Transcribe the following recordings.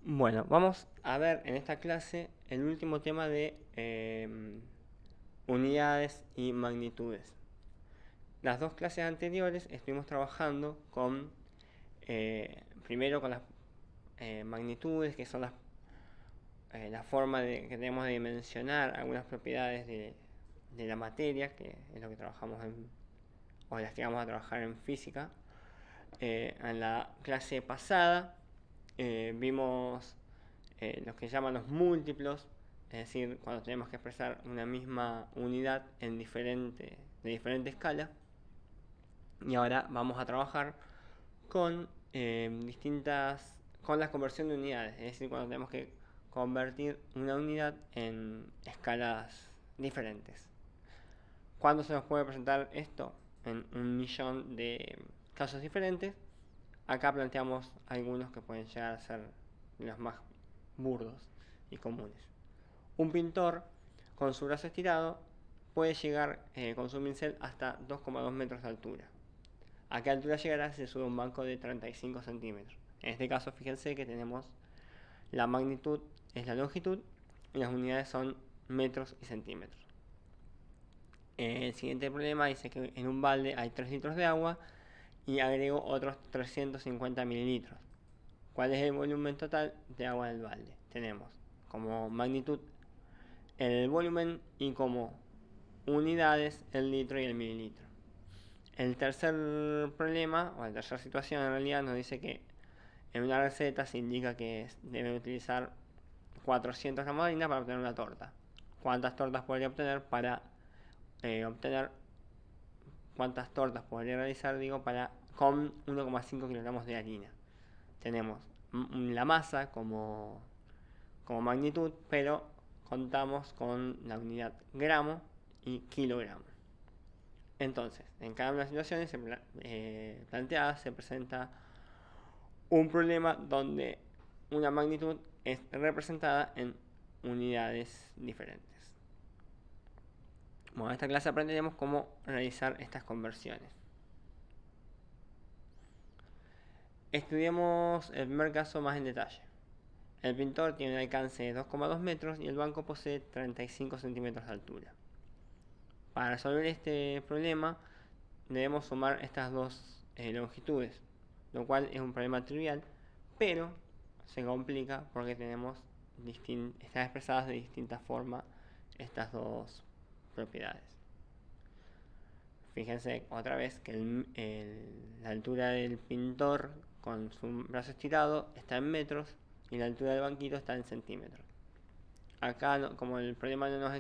Bueno, vamos a ver en esta clase el último tema de unidades y magnitudes. Las dos clases anteriores estuvimos trabajando con, primero con las magnitudes, que son la forma que tenemos de dimensionar algunas propiedades de la materia, que es lo que trabajamos o las que vamos a trabajar en física. En la clase pasada vimos los que llaman los múltiplos, es decir, cuando tenemos que expresar una misma unidad de diferente escala. Y ahora vamos a trabajar con con la conversión de unidades, es decir, cuando tenemos que convertir una unidad en escalas diferentes. ¿Cuándo se nos puede presentar esto? En un millón de casos diferentes. Acá planteamos algunos que pueden llegar a ser los más burdos y comunes. Un pintor con su brazo estirado puede llegar con su pincel hasta 2,2 metros de altura. ¿A qué altura llegará si se sube un banco de 35 centímetros? En este caso, fíjense que tenemos la magnitud es la longitud y las unidades son metros y centímetros. El siguiente problema dice que en un balde hay 3 litros de agua y agrego otros 350 mililitros. ¿Cuál es el volumen total de agua del balde? Tenemos como magnitud el volumen y como unidades el litro y el mililitro. El tercer problema, o la tercera situación en realidad, nos dice que en una receta se indica que deben utilizar 400 gramos de harina para obtener una torta. ¿Cuántas tortas podría obtener para obtener cuántas tortas podría realizar, digo, con 1,5 kilogramos de harina? Tenemos la masa como magnitud, pero contamos con la unidad gramo y kilogramo. Entonces, en cada una de las situaciones planteadas se presenta un problema donde una magnitud es representada en unidades diferentes. Bueno, en esta clase aprenderemos cómo realizar estas conversiones. Estudiemos el primer caso más en detalle. El pintor tiene un alcance de 2,2 metros y el banco posee 35 centímetros de altura. Para resolver este problema debemos sumar estas dos longitudes, lo cual es un problema trivial, pero se complica porque están expresadas de distinta forma estas dos propiedades. Fíjense otra vez que la altura del pintor con su brazo estirado está en metros y la altura del banquito está en centímetros. Acá, como el problema no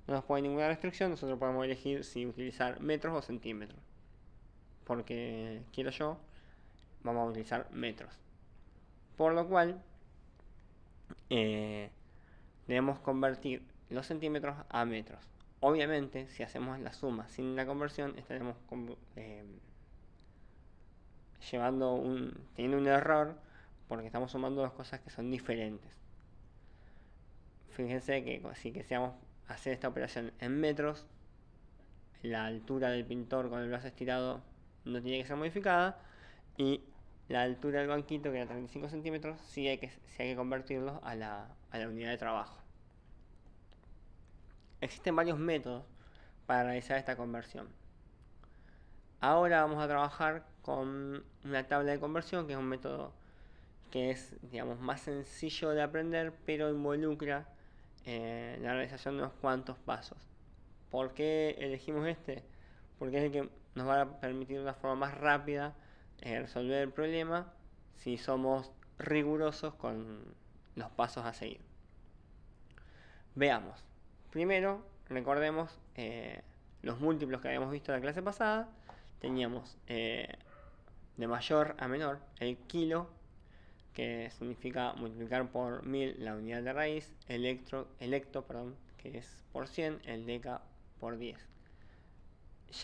nos pone ninguna restricción, nosotros podemos elegir si utilizar metros o centímetros. Porque quiero yo, vamos a utilizar metros. Por lo cual, debemos convertir los centímetros a metros. Obviamente, si hacemos la suma sin la conversión, estaremos teniendo un error porque estamos sumando dos cosas que son diferentes. Fíjense que si quisiéramos hacer esta operación en metros, la altura del pintor con el brazo estirado no tiene que ser modificada y la altura del banquito, que era 35 centímetros, sí hay que convertirlo a la unidad de trabajo. Existen varios métodos para realizar esta conversión. Ahora vamos a trabajar con una tabla de conversión, que es un método que es, digamos, más sencillo de aprender, pero involucra la realización de unos cuantos pasos. ¿Por qué elegimos este? Porque es el que nos va a permitir de una forma más rápida resolver el problema si somos rigurosos con los pasos a seguir. Veamos. Primero, recordemos los múltiplos que habíamos visto en la clase pasada. Teníamos de mayor a menor el kilo, que significa multiplicar por 1000 la unidad de raíz, hecto, que es por 100, el deca por 10.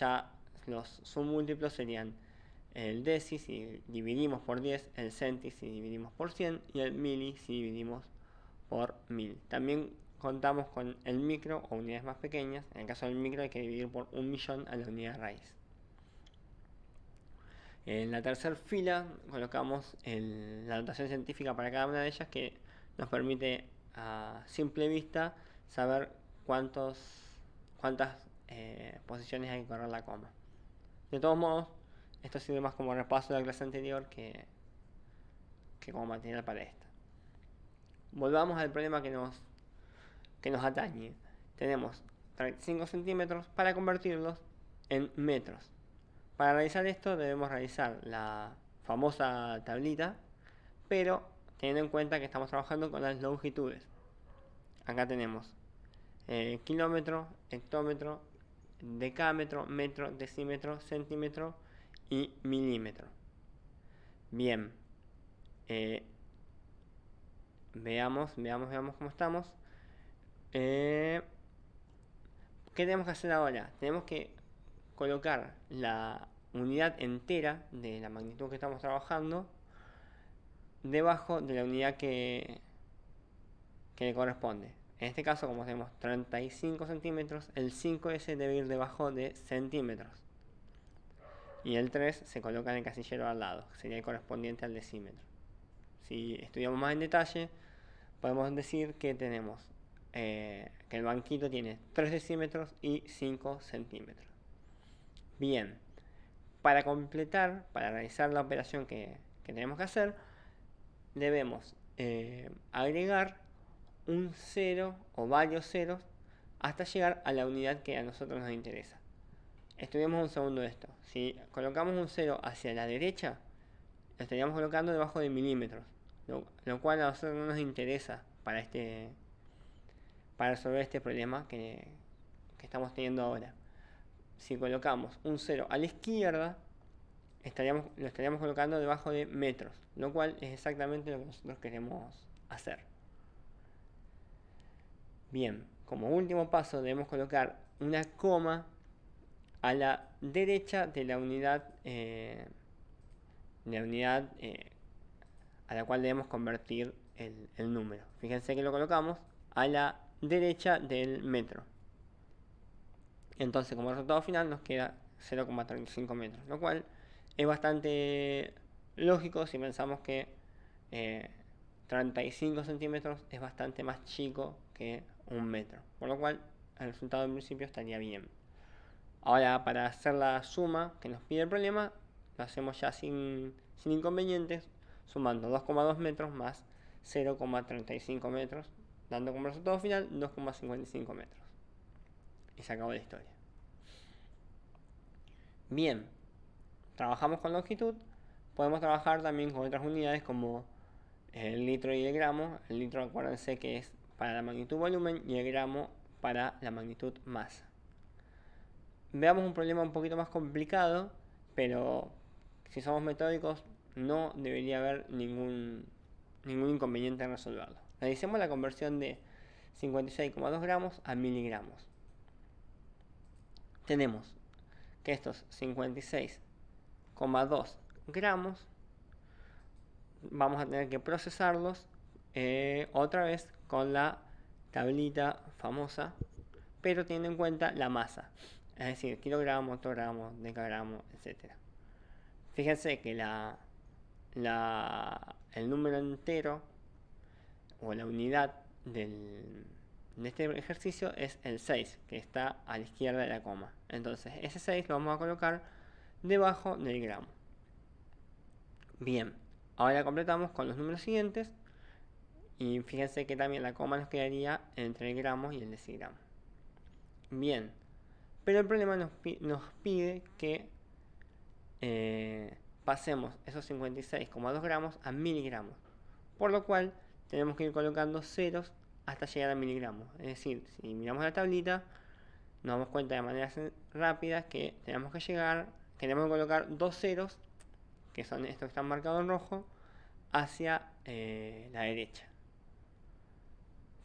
Ya los submúltiplos serían el deci si dividimos por 10, el centi si dividimos por 100 y el mili si dividimos por 1000. También contamos con el micro o unidades más pequeñas. En el caso del micro hay que dividir por 1.000.000 a la unidad de raíz. En la tercera fila colocamos la notación científica para cada una de ellas que nos permite a simple vista saber cuántas posiciones hay que correr la coma. De todos modos, esto sirve más como repaso de la clase anterior que como material para esta. Volvamos al problema que nos atañe. Tenemos 35 centímetros para convertirlos en metros. Para realizar esto debemos realizar la famosa tablita, pero teniendo en cuenta que estamos trabajando con las longitudes. Acá tenemos kilómetro, hectómetro, decámetro, metro, decímetro, centímetro y milímetro. Bien, veamos cómo estamos. ¿Qué tenemos que hacer ahora? Tenemos que colocar la unidad entera de la magnitud que estamos trabajando debajo de la unidad que le corresponde. En este caso, como tenemos 35 centímetros, el 5S debe ir debajo de centímetros. Y el 3 se coloca en el casillero al lado, que sería el correspondiente al decímetro. Si estudiamos más en detalle, podemos decir que tenemos que el banquito tiene 3 decímetros y 5 centímetros. Bien, para realizar la operación que tenemos que hacer, debemos agregar un cero o varios ceros hasta llegar a la unidad que a nosotros nos interesa. Estudiemos un segundo esto. Si colocamos un 0 hacia la derecha, lo estaríamos colocando debajo de milímetros, lo cual a nosotros no nos interesa para resolver este problema que estamos teniendo ahora. Si colocamos un 0 a la izquierda, lo estaríamos colocando debajo de metros, lo cual es exactamente lo que nosotros queremos hacer. Bien, como último paso debemos colocar una coma a la derecha de la unidad, a la cual debemos convertir el número. Fíjense que lo colocamos a la derecha del metro. Entonces, como resultado final nos queda 0,35 metros, lo cual es bastante lógico si pensamos que 35 centímetros es bastante más chico que un metro, por lo cual el resultado en principio estaría bien. Ahora, para hacer la suma que nos pide el problema, lo hacemos ya sin inconvenientes, sumando 2,2 metros más 0,35 metros, dando como resultado final 2,55 metros. Y se acabó la historia. Bien, trabajamos con longitud, podemos trabajar también con otras unidades como el litro y el gramo. El litro, acuérdense que es para la magnitud volumen y el gramo para la magnitud masa. Veamos un problema un poquito más complicado, pero si somos metódicos no debería haber ningún inconveniente en resolverlo. Realicemos la conversión de 56,2 gramos a miligramos. Tenemos que estos 56,2 gramos vamos a tener que procesarlos otra vez con la tablita famosa, pero teniendo en cuenta la masa, es decir, kilogramos, octogramos, decogramos, etc. Fíjense que el número entero o la unidad de este ejercicio es el 6, que está a la izquierda de la coma. Entonces ese 6 lo vamos a colocar debajo del gramo. Bien, ahora completamos con los números siguientes y fíjense que también la coma nos quedaría entre el gramo y el decigramo. Bien, pero el problema nos pide que pasemos esos 56,2 gramos a miligramos, por lo cual tenemos que ir colocando ceros hasta llegar a miligramos. Es decir, si miramos la tablita, nos damos cuenta de manera rápida que tenemos que colocar dos ceros, que son estos que están marcados en rojo, hacia la derecha.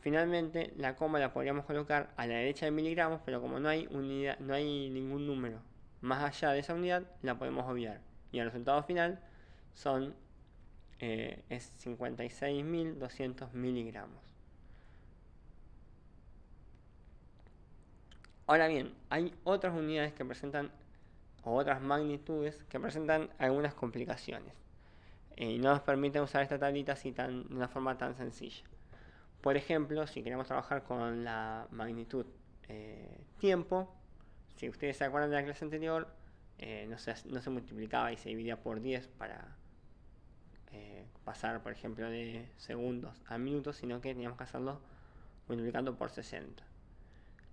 Finalmente, la coma la podríamos colocar a la derecha de miligramos, pero como no hay ningún número más allá de esa unidad, la podemos obviar. Y el resultado final es 56.200 miligramos. Ahora bien, hay otras unidades que presentan o otras magnitudes que presentan algunas complicaciones y no nos permiten usar esta tablita así de una forma tan sencilla. Por ejemplo, si queremos trabajar con la magnitud tiempo, si ustedes se acuerdan de la clase anterior, no se multiplicaba y se dividía por 10 para pasar, por ejemplo, de segundos a minutos, sino que teníamos que hacerlo multiplicando por 60,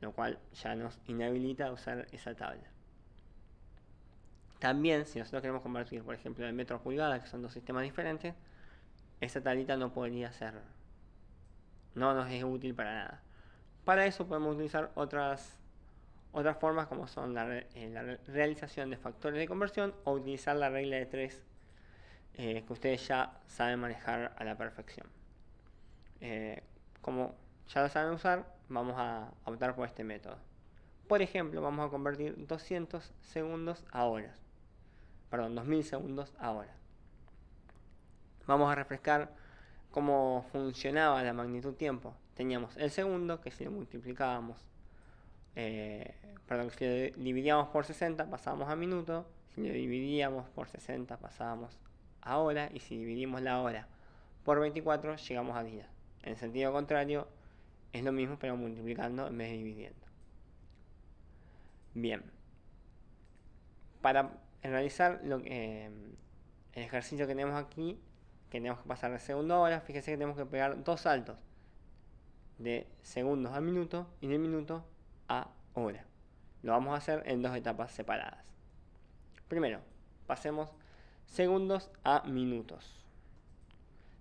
lo cual ya nos inhabilita a usar esa tabla. También, si nosotros queremos convertir, por ejemplo, de metro a pulgada, que son dos sistemas diferentes, esa tablita no podría ser, no nos es útil para nada. Para eso podemos utilizar otras formas, como son la realización de factores de conversión o utilizar la regla de 3, que ustedes ya saben manejar a la perfección. Como ya lo saben usar, vamos a optar por este método. Por ejemplo, vamos a convertir 200 segundos a horas. Perdón, 2000 segundos a horas. Vamos a refrescar cómo funcionaba la magnitud tiempo. Teníamos el segundo, que si lo multiplicábamos, si lo dividíamos por 60 pasábamos a minuto, si lo dividíamos por 60 pasábamos a hora, y si dividimos la hora por 24 llegamos a día. En sentido contrario es lo mismo, pero multiplicando en vez de dividiendo. Bien, para realizar el ejercicio que tenemos aquí, que tenemos que pasar de segundo a hora, fíjense que tenemos que pegar dos saltos de segundos a minuto y de minuto a hora. Lo vamos a hacer en dos etapas separadas. Primero, pasemos segundos a minutos.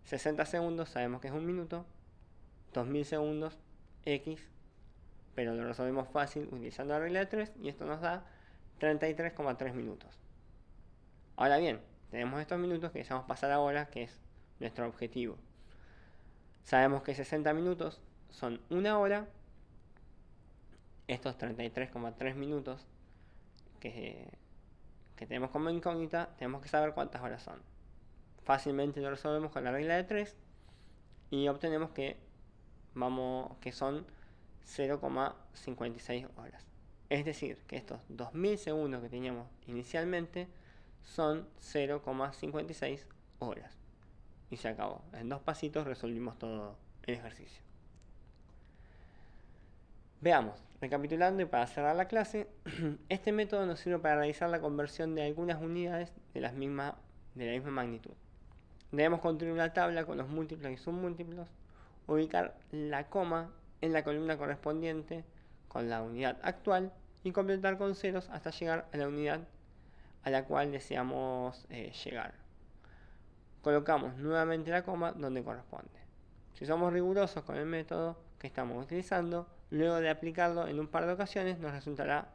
60 segundos sabemos que es un minuto, 2000 segundos X, pero lo resolvemos fácil utilizando la regla de 3 y esto nos da 33,3 minutos. Ahora bien, tenemos estos minutos que deseamos pasar ahora, que es nuestro objetivo. Sabemos que 60 minutos son una hora. Estos 33,3 minutos que tenemos como incógnita, tenemos que saber cuántas horas son. Fácilmente lo resolvemos con la regla de 3 y obtenemos que son 0,56 horas. Es decir, que estos 2000 segundos que teníamos inicialmente son 0,56 horas. Y se acabó. En dos pasitos resolvimos todo el ejercicio. Veamos, recapitulando y para cerrar la clase, este método nos sirve para realizar la conversión de algunas unidades de la misma magnitud. Debemos construir una tabla con los múltiplos y submúltiplos, ubicar la coma en la columna correspondiente con la unidad actual y completar con ceros hasta llegar a la unidad a la cual deseamos llegar. Colocamos nuevamente la coma donde corresponde. Si somos rigurosos con el método que estamos utilizando, luego de aplicarlo en un par de ocasiones nos resultará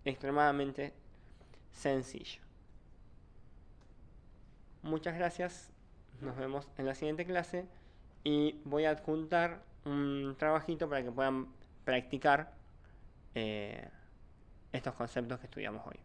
extremadamente sencillo. Muchas gracias, nos vemos en la siguiente clase y voy a adjuntar un trabajito para que puedan practicar estos conceptos que estudiamos hoy.